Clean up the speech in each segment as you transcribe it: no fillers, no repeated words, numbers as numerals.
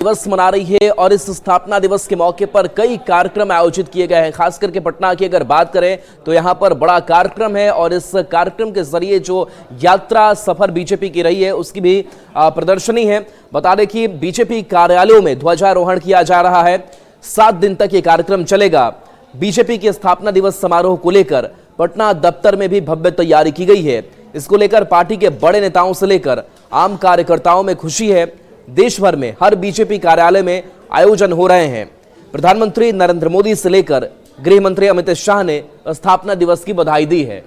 दिवस मना रही है और इस स्थापना दिवस के मौके पर कई कार्यक्रम आयोजित किए गए हैं। खास करके पटना की अगर बात करें तो यहां पर बड़ा कार्यक्रम है और इस कार्यक्रम के जरिए जो यात्रा सफर बीजेपी की रही है उसकी भी प्रदर्शनी है। बता दें कि बीजेपी कार्यालयों में ध्वजारोहण किया जा रहा है। 7 दिन तक ये कार्यक्रम चलेगा। बीजेपी के स्थापना दिवस समारोह को लेकर पटना दफ्तर में भी भव्य तैयारी की गई है। इसको लेकर पार्टी के बड़े नेताओं से लेकर आम कार्यकर्ताओं में खुशी है। देश भर में हर बीजेपी कार्यालय में आयोजन हो रहे हैं। प्रधानमंत्री नरेंद्र मोदी से लेकर गृह मंत्री अमित शाह ने स्थापना दिवस की बधाई दी है।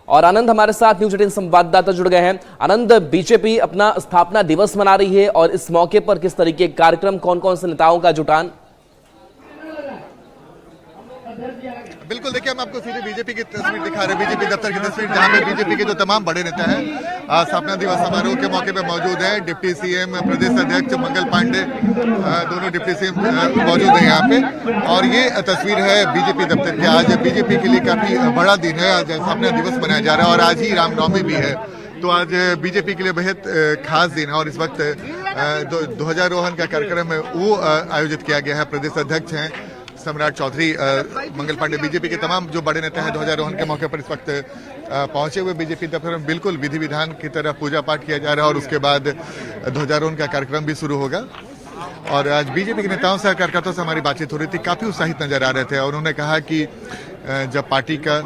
और आनंद हमारे साथ न्यूज 18 संवाददाता जुड़ गए हैं। आनंद, बीजेपी अपना स्थापना दिवस मना रही है और इस मौके पर किस तरीके के कार्यक्रम, कौन कौन से नेताओं का जुटान? बिल्कुल, देखिए हम आपको सीधे बीजेपी की तस्वीर दिखा रहे हैं, बीजेपी दफ्तर की तस्वीर, जहां पे बीजेपी के जो तमाम बड़े नेता हैं स्थापना दिवस समारोह के मौके पे मौजूद हैं। डिप्टी सीएम, प्रदेश अध्यक्ष मंगल पांडे, दोनों डिप्टी सीएम मौजूद हैं यहाँ पे। और ये तस्वीर है बीजेपी दफ्तर की। आज बीजेपी के लिए काफी बड़ा दिन है, आज स्थापना दिवस मनाया जा रहा है और आज ही रामनवमी भी है। तो आज बीजेपी के लिए बेहद खास दिन है और इस वक्त ध्वजारोहण का कार्यक्रम है वो आयोजित किया गया है। प्रदेश अध्यक्ष हैं सम्राट चौधरी, मंगल पांडे, बीजेपी के तमाम जो बड़े नेता हैं ध्वजारोहण के मौके पर इस वक्त पहुंचे हुए। बीजेपी दफ्तर में बिल्कुल विधि विधान की तरह पूजा पाठ किया जा रहा है और उसके बाद ध्वजारोहण का कार्यक्रम भी शुरू होगा। और आज बीजेपी के नेताओं से, कार्यकर्ताओं से हमारी बातचीत हो रही थी, काफी उत्साहित नजर आ रहे थे और उन्होंने कहा कि जब पार्टी का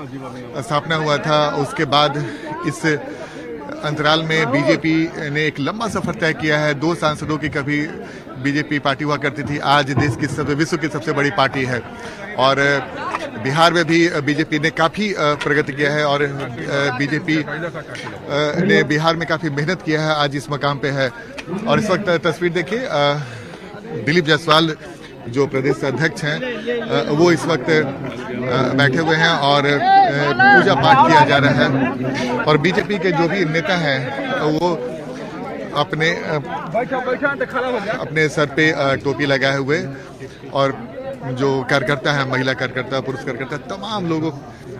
स्थापना हुआ था उसके बाद इस अंतराल में बीजेपी ने एक लंबा सफर तय किया है। 2 सांसदों की कभी बीजेपी पार्टी हुआ करती थी, आज देश की विश्व की सबसे बड़ी पार्टी है। और बिहार में भी बीजेपी ने काफी प्रगति किया है और बीजेपी ने बिहार में काफी मेहनत किया है, आज इस मकाम पे है। और इस वक्त तस्वीर देखिए, दिलीप जायसवाल जो प्रदेश अध्यक्ष हैं वो इस वक्त बैठे हुए हैं और पूजा पाठ किया जा रहा है। और बीजेपी के जो भी नेता हैं वो अपने सर पे टोपी लगाए हुए, और जो कार्यकर्ता है, महिला कार्यकर्ता, पुरुष कार्यकर्ता, तमाम लोगों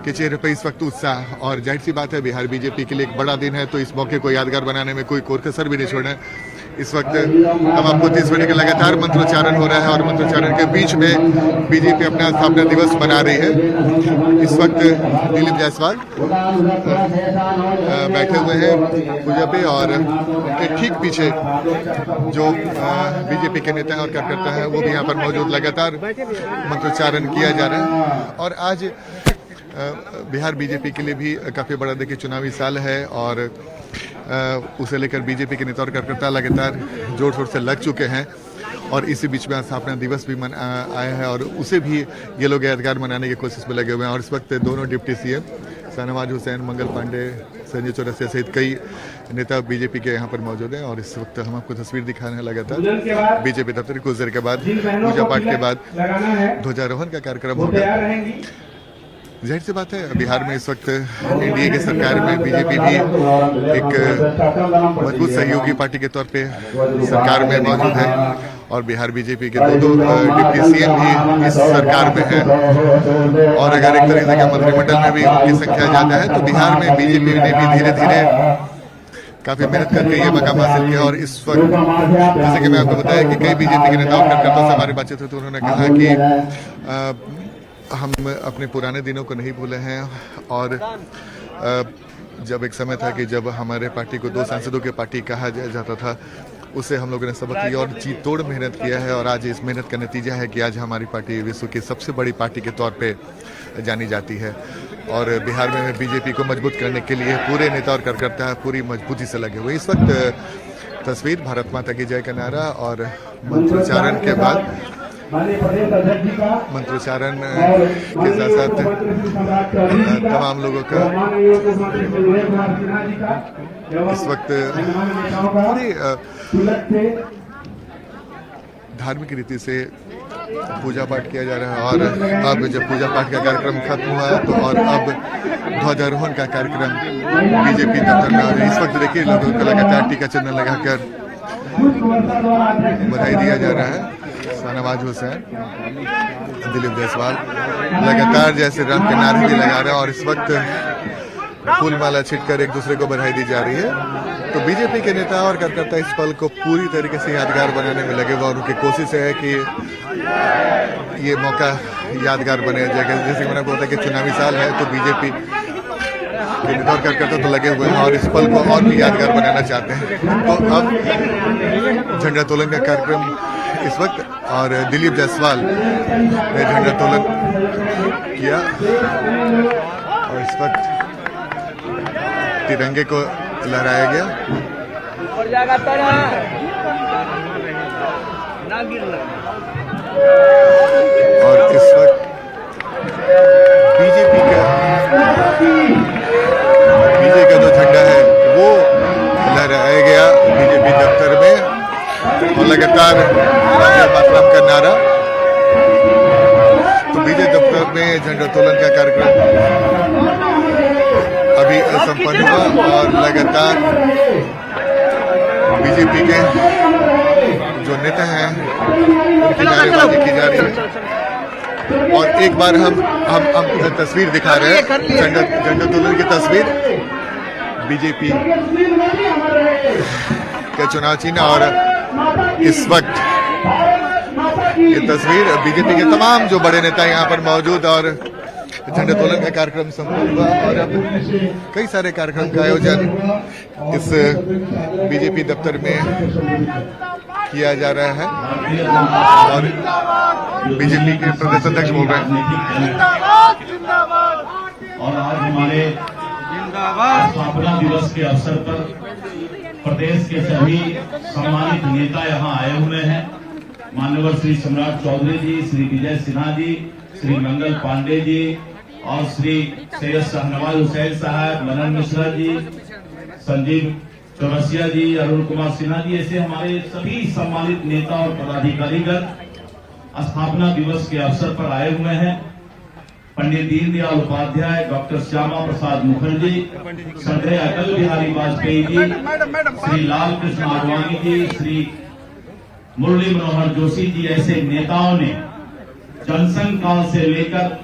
के चेहरे पर इस वक्त उत्साह। और जाहिर सी बात है, बिहार बीजेपी के लिए एक बड़ा दिन है, तो इस मौके को यादगार बनाने में कोई कोर-कसर भी नहीं छोड़ना है। इस वक्त हम आपको 30 मिनट के लगातार मंत्रोच्चारण हो रहा है और मंत्रोच्चारण के बीच में बीजेपी अपना स्थापना दिवस मना रही है। इस वक्त दिलीप जायसवाल बैठे हुए हैं पूजा पे और उनके ठीक पीछे जो बीजेपी के नेता हैं और कार्यकर्ता हैं वो भी यहाँ पर मौजूद। लगातार मंत्रोच्चारण किया जा रहा है और आज बिहार बीजेपी के लिए भी काफी बड़ा देखिए चुनावी साल है और उसे लेकर बीजेपी के नेता और कार्यकर्ता लगातार जोर शोर से लग चुके हैं। और इसी बीच में स्थापना दिवस भी आया है और उसे भी ये लोग यादगार मनाने की कोशिश में लगे हुए हैं। और इस वक्त दोनों डिप्टी सीएम शाहनवाज हुसैन, मंगल पांडे, संजय चौरसिया सहित कई नेता बीजेपी के यहाँ पर मौजूद हैं। और इस वक्त हम आपको तस्वीर दिखा रहे हैं लगातार बीजेपी दफ्तर कुछ देर के बाद पूजा पाठ के बाद ध्वजारोहण का कार्यक्रम होगा। जाहिर सी बात है, बिहार में इस वक्त एनडीए की सरकार में बीजेपी भी एक मजबूत सहयोगी पार्टी के तौर पे सरकार में मौजूद है और बिहार बीजेपी के दो डिप्टी सीएम भी इस सरकार में है। और अगर एक तरीके से मंत्रिमंडल में भी उनकी संख्या ज्यादा है तो बिहार में बीजेपी ने भी धीरे धीरे काफी मेहनत करके ये मकाम हासिल किया। और इस वक्त जैसे कि मैं आपको बताया कि कई बीजेपी के नेताओं कार्यकर्ताओं से हमारी बातचीत हुई तो उन्होंने कहा कि हम अपने पुराने दिनों को नहीं भूले हैं और जब एक समय था कि जब हमारे पार्टी को 2 सांसदों की पार्टी कहा जाता था, उससे हम लोगों ने सबक लिया और जी तोड़ मेहनत किया है। और आज इस मेहनत का नतीजा है कि आज हमारी पार्टी विश्व की सबसे बड़ी पार्टी के तौर पे जानी जाती है। और बिहार में बीजेपी को मजबूत करने के लिए पूरे नेता और कार्यकर्ता पूरी मजबूती से लगे हुए। इस वक्त तस्वीर भारत माता की जय का नारा और मंत्रोच्चारण के बाद मंत्रोच्चारण के साथ साथ तमाम लोगों का इस वक्त पूरी धार्मिक रीति से पूजा पाठ किया जा रहा है। और अब जब पूजा पाठ का कार्यक्रम खत्म हुआ है तो और अब ध्वजारोहण का कार्यक्रम बीजेपी दफ्तर में इस वक्त देखिए लोगों को लगातार टीका चिन्ह लगाकर बधाई दिया जा रहा है। शाहनवाज हुसैन, दिलीप जायसवाल लगातार जैसे राम के नारे भी लगा रहे हैं और इस वक्त फूल माला छिटकर एक दूसरे को बधाई दी जा रही है। तो बीजेपी के नेता और कार्यकर्ता इस पल को पूरी तरीके से यादगार बनाने में लगे हुए और उनकी कोशिश है कि ये मौका यादगार बने। जैसे मैंने बोला कि चुनावी साल है तो बीजेपी के नेता और कार्यकर्ता तो लगे हुए हैं और इस पल को और भी यादगार बनाना चाहते हैं। तो अब झंडा तोलन का कार्यक्रम इस वक्त और दिलीप जायसवाल ने झंडा तोलन किया और इस वक्त तिरंगे को लहराया गया। और इस वक्त बीजेपी का जो झंडा है वो लहराया गया बीजेपी दफ्तर में और लगातार वंदे मातरम का नारा। तो बीजेपी दफ्तर में झंडा तोलन का कार्यक्रम अभी संपन्न हुआ और लगातार बीजेपी के जो नेता हैं उनकी नारेबाजी की जा रही है। और एक बार हम तस्वीर दिखा रहे हैं झंडा तोलन की तस्वीर बीजेपी का चुनाव चिन्ह और इस वक्त ये तस्वीर बीजेपी के तमाम जो बड़े नेता यहाँ पर मौजूद और झंडा तोलन का कार्यक्रम संपन्न हुआ और अब कई सारे कार्यक्रम का आयोजन इस बीजेपी दफ्तर में किया जा रहा है और बीजेपी के प्रदेश अध्यक्ष बोल रहे हैं। और आज हमारे स्थापना दिवस के अवसर पर प्रदेश के सभी सम्मानित नेता यहाँ आए हुए हैं। मान्यवर श्री सम्राट चौधरी जी, श्री विजय सिन्हा जी, श्री मंगल पांडे जी और श्री सैयद शाहनवाज हुसैन साहब, मनन मिश्रा जी, संजीव चौरसिया जी, अरुण कुमार सिन्हा जी, ऐसे हमारे सभी सम्मानित नेता और पदाधिकारीगण स्थापना दिवस के अवसर पर आए हुए हैं। पंडित दीनदयाल उपाध्याय, डॉक्टर श्यामा प्रसाद मुखर्जी, श्रद्धेय अटल बिहारी वाजपेयी जी, श्री लाल कृष्ण आडवाणी जी, श्री मुरली मनोहर जोशी जी ऐसे नेताओं ने जनसंघ काल से लेकर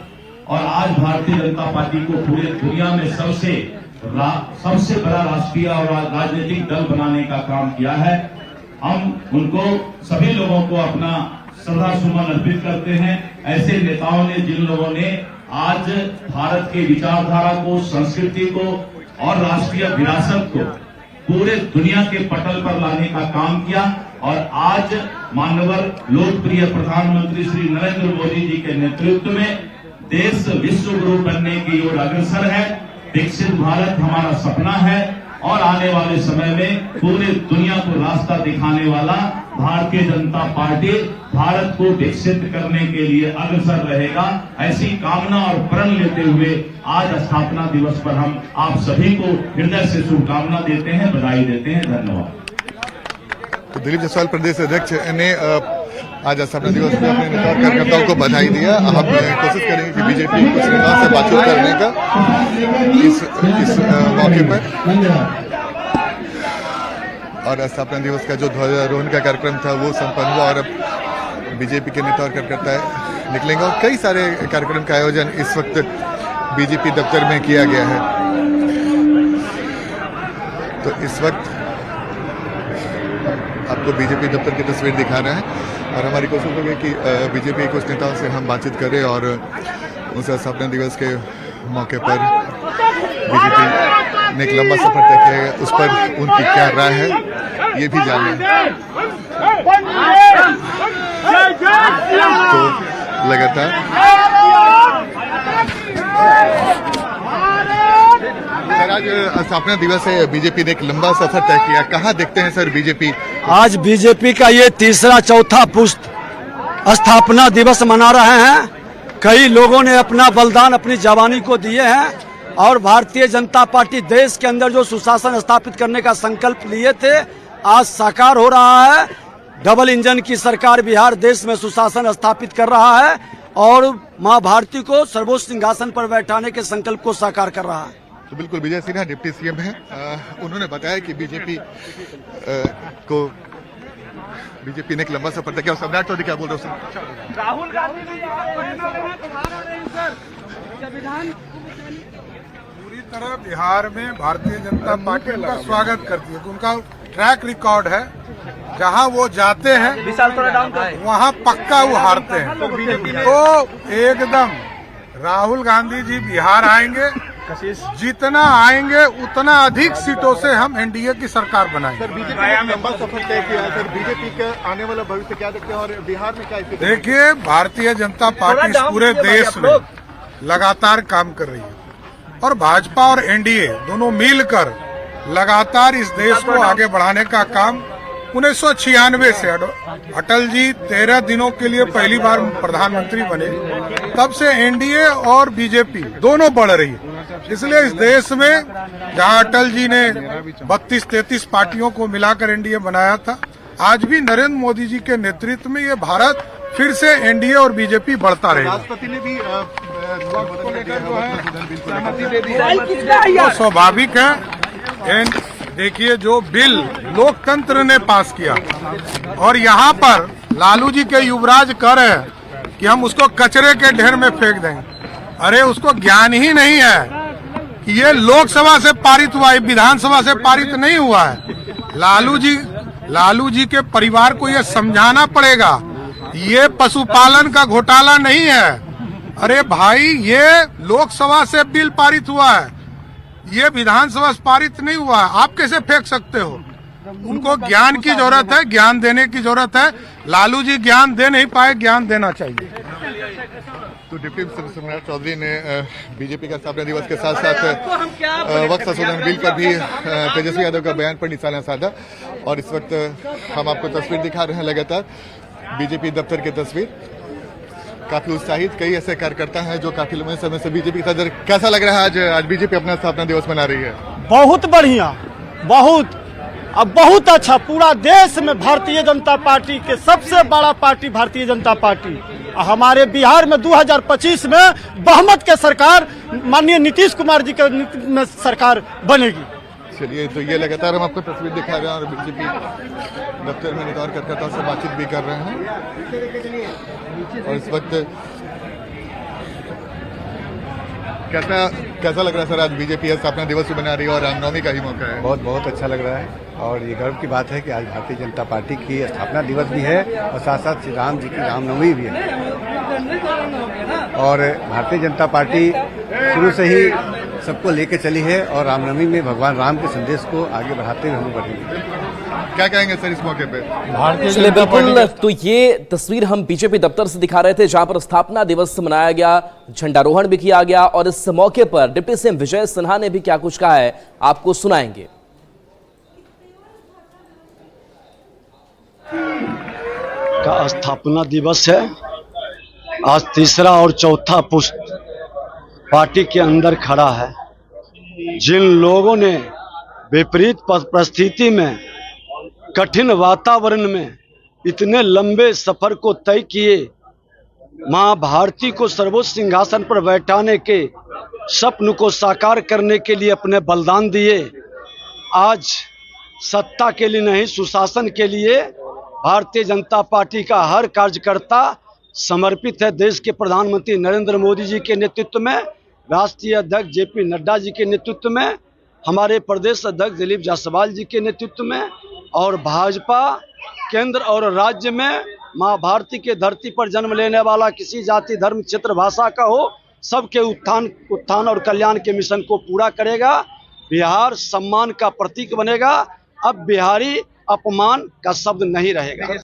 और आज भारतीय जनता पार्टी को पूरे दुनिया में सबसे बड़ा राष्ट्रीय और राजनीतिक दल बनाने का काम किया है। हम उनको सभी लोगों को अपना श्रद्धा सुमन अर्पित करते हैं। ऐसे नेताओं ने जिन लोगों ने आज भारत के विचारधारा को, संस्कृति को और राष्ट्रीय विरासत को पूरे दुनिया के पटल पर लाने का काम किया और आज माननीय लोकप्रिय प्रधानमंत्री श्री नरेंद्र मोदी जी के नेतृत्व में देश विश्व गुरु बनने की ओर अग्रसर है। विकसित भारत हमारा सपना है और आने वाले समय में पूरे दुनिया को रास्ता दिखाने वाला भारतीय जनता पार्टी भारत को विकसित करने के लिए अग्रसर रहेगा। ऐसी कामना और प्रण लेते हुए आज स्थापना दिवस पर हम आप सभी को हृदय से शुभकामना देते हैं, बधाई देते हैं। धन्यवाद। तो दिलीप जायसवाल प्रदेश अध्यक्ष ने आज स्थापना दिवस में अपने नेता और कार्यकर्ताओं को बधाई दिया। हम कोशिश करेंगे कि बीजेपी कुछ नेताओं से बातचीत करने का इस मौके पर और स्थापना दिवस का जो ध्वजारोहण का कार्यक्रम था वो संपन्न हुआ और अब बीजेपी के नेता और कार्यकर्ता निकलेंगे और कई सारे कार्यक्रम का आयोजन इस वक्त बीजेपी दफ्तर में किया गया है। तो इस वक्त आपको बीजेपी दफ्तर की तस्वीर दिखा रहे हैं और हमारी कोशिश होगी कि बीजेपी के कुछ नेताओं से हम बातचीत करें और उनसे स्थापना दिवस के मौके पर बीजेपी ने एक लंबा सफर तय किया है, उस पर उनकी क्या राय है ये भी जानें। तो लगातार सर आज स्थापना दिवस है, बीजेपी ने एक लंबा सफर तय किया, कहाँ देखते हैं सर बीजेपी? आज बीजेपी का ये तीसरा चौथा पुष्प स्थापना दिवस मना रहे हैं। कई लोगों ने अपना बलिदान अपनी जवानी को दिए हैं और भारतीय जनता पार्टी देश के अंदर जो सुशासन स्थापित करने का संकल्प लिए थे आज साकार हो रहा है। डबल इंजन की सरकार बिहार देश में सुशासन स्थापित कर रहा है और मां भारती को सर्वोच्च सिंहासन पर बैठाने के संकल्प को साकार कर रहा है। तो बिल्कुल विजय सिन्हा डिप्टी सीएम हैं, उन्होंने बताया कि बीजेपी ने एक लंबा सफर तय किया। सम्राट चौधरी क्या बोल रहे हो? राहुल गांधी तरह बिहार में भारतीय जनता पार्टी उनका स्वागत करती है। उनका ट्रैक रिकॉर्ड है, जहां वो जाते हैं वहां पक्का वो हारते हैं। तो एकदम राहुल गांधी जी बिहार आएंगे, जितना आएंगे उतना अधिक सीटों से हम एनडीए की सरकार बनाएंगे। सर, बीजेपी ने लंबा सफर तय किया है। सर, बीजेपी का आने वाला भविष्य क्या देखते हैं और बिहार में क्या स्थिति? देखिए, भारतीय जनता पार्टी इस पूरे देश में लगातार काम कर रही है और भाजपा और एनडीए दोनों मिलकर लगातार इस देश को आगे बढ़ाने का काम 1996 से अटल जी 13 दिनों के लिए पहली बार प्रधानमंत्री बने, तब से एनडीए और बीजेपी दोनों बढ़ रही है। इसलिए इस देश में जहां अटल जी ने 32-33 पार्टियों को मिलाकर एनडीए बनाया था, आज भी नरेंद्र मोदी जी के नेतृत्व में ये भारत फिर से एनडीए और बीजेपी बढ़ता रहेगा। राष्ट्रपति ने भी को लेकर जो है सहमति दे दी है। तो स्वाभाविक है। देखिए, जो बिल लोकतंत्र ने पास किया और यहाँ पर लालू जी के युवराज कह रहे हैं कि हम उसको कचरे के ढेर में फेंक देंगे। अरे, उसको ज्ञान ही नहीं है कि ये लोकसभा से पारित हुआ है, विधानसभा से पारित नहीं हुआ है। लालू जी के परिवार को ये समझाना पड़ेगा, ये पशुपालन का घोटाला नहीं है। अरे भाई, ये लोकसभा से बिल पारित हुआ है, ये विधानसभा से पारित नहीं हुआ है। आप कैसे फेंक सकते हो? उनको ज्ञान की जरूरत है, ज्ञान देने की जरूरत है। लालू जी ज्ञान दे नहीं पाए, ज्ञान देना चाहिए। तो डिप्टी मिनिस्टर सम्राट चौधरी ने बीजेपी का स्थापना दिवस के साथ साथ वक्त संशोधन बिल पर भी तेजस्वी यादव का बयान पर निशाना साधा। और इस वक्त हम आपको तस्वीर दिखा रहे हैं, लगातार बीजेपी दफ्तर की तस्वीर, काफी उत्साहित कई ऐसे कार्यकर्ता हैं जो काफी लंबे समय से बीजेपी का दर। कैसा लग रहा है आज बीजेपी अपना स्थापना दिवस मना रही है? बहुत बढ़िया, बहुत अच्छा। पूरा देश में भारतीय जनता पार्टी के सबसे बड़ा पार्टी भारतीय जनता पार्टी। हमारे बिहार में 2025 में बहुमत के सरकार माननीय नीतीश कुमार जी के नेतृत्व में सरकार बनेगी। चलिए, तो ये लगातार हम आपको तस्वीर दिखा रहे हैं और बीजेपी दफ्तर में नेता और कार्यकर्ताओं से बातचीत भी कर रहे हैं। और इस वक्त कैसा लग रहा है सर, आज बीजेपी स्थापना दिवस मना रही है और रामनवमी का ही मौका है? बहुत अच्छा लग रहा है और ये गर्व की बात है कि आज भारतीय जनता पार्टी की स्थापना दिवस भी है और साथ साथ श्री राम जी की रामनवमी भी है। और भारतीय जनता पार्टी शुरू से ही सबको लेके चली है और रामनवमी में भगवान राम के संदेश को आगे बढ़ाते हुए हम बढ़ेंगे। क्या कहेंगे सर इस मौके पे? चलिए, बिल्कुल। तो ये तस्वीर हम बीजेपी दफ्तर से दिखा रहे थे, जहां पर स्थापना दिवस मनाया गया, झंडारोहण भी किया गया और इस मौके पर डिप्टी सीएम विजय सिन्हा ने भी क्या कुछ कहा है, आपको सुनाएंगे। का स्थापना दिवस है। आज तीसरा और चौथा पुष्प पार्टी के अंदर खड़ा है। जिन लोगों ने विपरीत परिस्थिति में, कठिन वातावरण में इतने लंबे सफर को तय किए, मां भारती को सर्वोच्च सिंहासन पर बैठाने के स्वप्न को साकार करने के लिए अपने बलिदान दिए, आज सत्ता के लिए नहीं सुशासन के लिए भारतीय जनता पार्टी का हर कार्यकर्ता समर्पित है। देश के प्रधानमंत्री नरेंद्र मोदी जी के नेतृत्व में, राष्ट्रीय अध्यक्ष जेपी नड्डा जी के नेतृत्व में, हमारे प्रदेश अध्यक्ष दिलीप जायसवाल जी के नेतृत्व में और भाजपा केंद्र और राज्य में मां भारती के धरती पर जन्म लेने वाला किसी जाति धर्म क्षेत्र भाषा का हो, सबके उत्थान और कल्याण के मिशन को पूरा करेगा। बिहार सम्मान का प्रतीक बनेगा। अब बिहारी अपमान का शब्द नहीं रहेगा।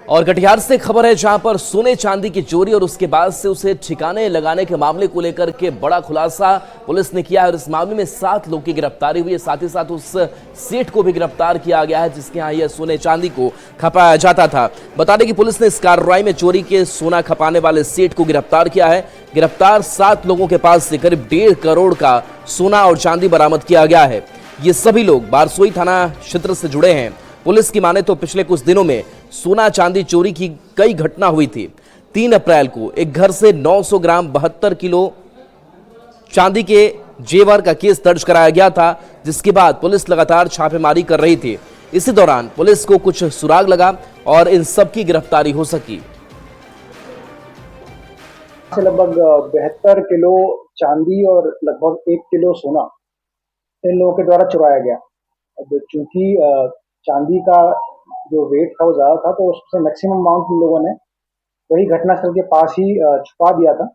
और कटिहार से खबर है, जहां पर सोने चांदी की चोरी और उसके बाद से उसे ठिकाने लगाने के मामले को लेकर के बड़ा खुलासा पुलिस ने किया है और इस मामले में 7 लोगों की गिरफ्तारी हुई है। साथ ही साथ उस सेठ को भी गिरफ्तार किया गया है जिसके यहाँ यह सोने चांदी को खपाया जाता था। बता दें कि पुलिस ने इस कार्रवाई में चोरी के सोना खपाने वाले सेठ को गिरफ्तार किया है। गिरफ्तार 7 लोगों के पास से करीब 1.5 करोड़ का सोना और चांदी बरामद किया गया है। ये सभी लोग बारसोई थाना क्षेत्र से जुड़े हैं। पुलिस की माने तो पिछले कुछ दिनों में सोना चांदी चोरी की कई घटना हुई थी। 3 अप्रैल को एक घर से 900 ग्राम 72 किलो चांदी के जेवर का केस दर्ज कराया गया था, जिसके बाद पुलिस लगातार छापेमारी कर रही थी। इसी दौरान पुलिस को कुछ सुराग लगा और इन सब की गिरफ्तारी हो सकी। से लगभग 72 किलो चांदी और लगभग 1 किलो सोना इन लोगों के द्वारा चुराया गया। अब चूंकि चांदी का जो वेट था वो ज़्यादा था, तो उससे मैक्सिमम अमाउंट इन लोगों ने वही घटनास्थल के पास ही छुपा दिया था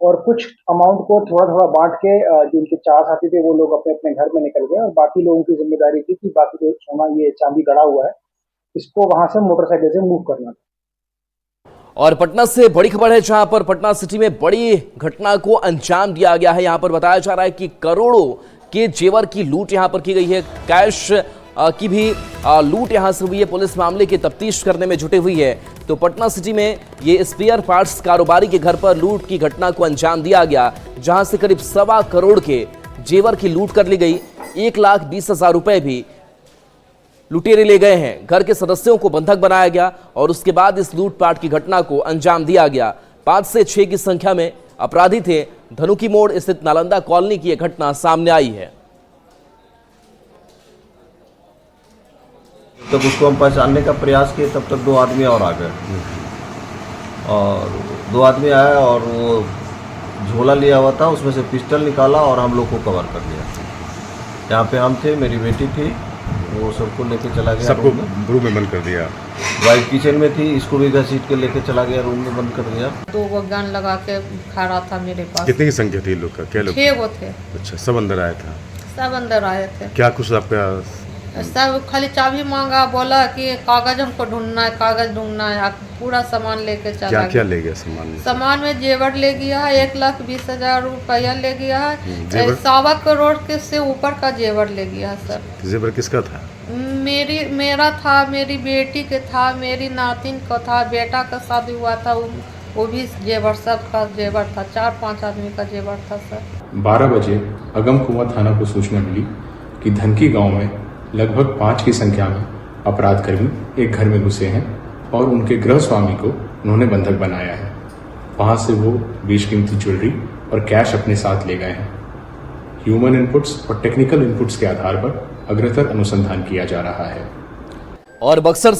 और कुछ अमाउंट को थोड़ा थोड़ा बांट के जो उनके 4 साथी थे वो लोग अपने अपने घर में निकल गए और बाकी लोगों की जिम्मेदारी थी कि बाकी जो सोना ये चांदी गड़ा हुआ है इसको वहां से मोटरसाइकिल से मूव करना था। और पटना से बड़ी खबर है, जहां पर पटना सिटी में बड़ी घटना को अंजाम दिया गया है। यहां पर बताया जा रहा है कि करोड़ों के जेवर की लूट यहां पर की गई है। कैश की भी लूट यहां से हुई है। पुलिस मामले की तफ्तीश करने में जुटी हुई है। तो पटना सिटी में ये स्पेयर पार्ट्स कारोबारी के घर पर लूट की घटना को अंजाम दिया गया, जहां से करीब 1.25 करोड़ के जेवर की लूट कर ली गई। 1,20,000 रुपए भी लुटेरे ले गए हैं। घर के सदस्यों को बंधक बनाया गया और उसके बाद इस लूटपाट की घटना को अंजाम दिया गया। 5 से 6 की संख्या में अपराधी थे। धनुकी मोड़ स्थित नालंदा कॉलोनी की यह घटना सामने आई है। तब उसको हम पहचानने का प्रयास किए, तब तक 2 आदमी और आ गए और 2 आदमी आए और वो झोला लिया हुआ था, उसमें से पिस्टल निकाला और हम लोग को कवर कर लिया। यहाँ पे हम थे, मेरी बेटी थी, वो सबको लेके चला गया। सबको रूम में बंद कर दिया। वाइफ किचन में थी, इसको भी घसीट के लेके चला गया, रूम में बंद कर दिया। 2 गन लगा के खड़ा था मेरे पास। कितनी की संख्या थी लोग का? क्या लोग? 6 गो थे। अच्छा, सब अंदर आया था? सब अंदर आए थे। क्या कुछ आपका? सब खाली चाबी मांगा, बोला कि कागज हमको ढूंढना है, कागज ढूंढना है। पूरा सामान लेके चला गया। क्या ले गया सामान में? सामान में जेवर ले गया है, 1,20,000 रुपया ले गया है। 1.25 करोड़ के से ऊपर का जेवर ले गया है सर। जेवर किसका था? मेरा था, मेरी बेटी के था, मेरी नातिन का था, बेटा का शादी हुआ था, वो भी जेवर, सब का जेवर था। 4-5 आदमी का जेवर था सर। 12 बजे अगम कुआं थाना को सूचना मिली कि धनकी गांव में लगभग 5 की संख्या में अपराधकर्मी एक घर में घुसे हैं और उनके गृह स्वामी को उन्होंने बंधक बनाया है। वहां से वो बेशकीमती ज्वेलरी और कैश अपने साथ ले गए हैं। ह्यूमन इनपुट्स और टेक्निकल इनपुट्स के आधार पर अग्रतर अनुसंधान किया जा रहा है। और बक्सर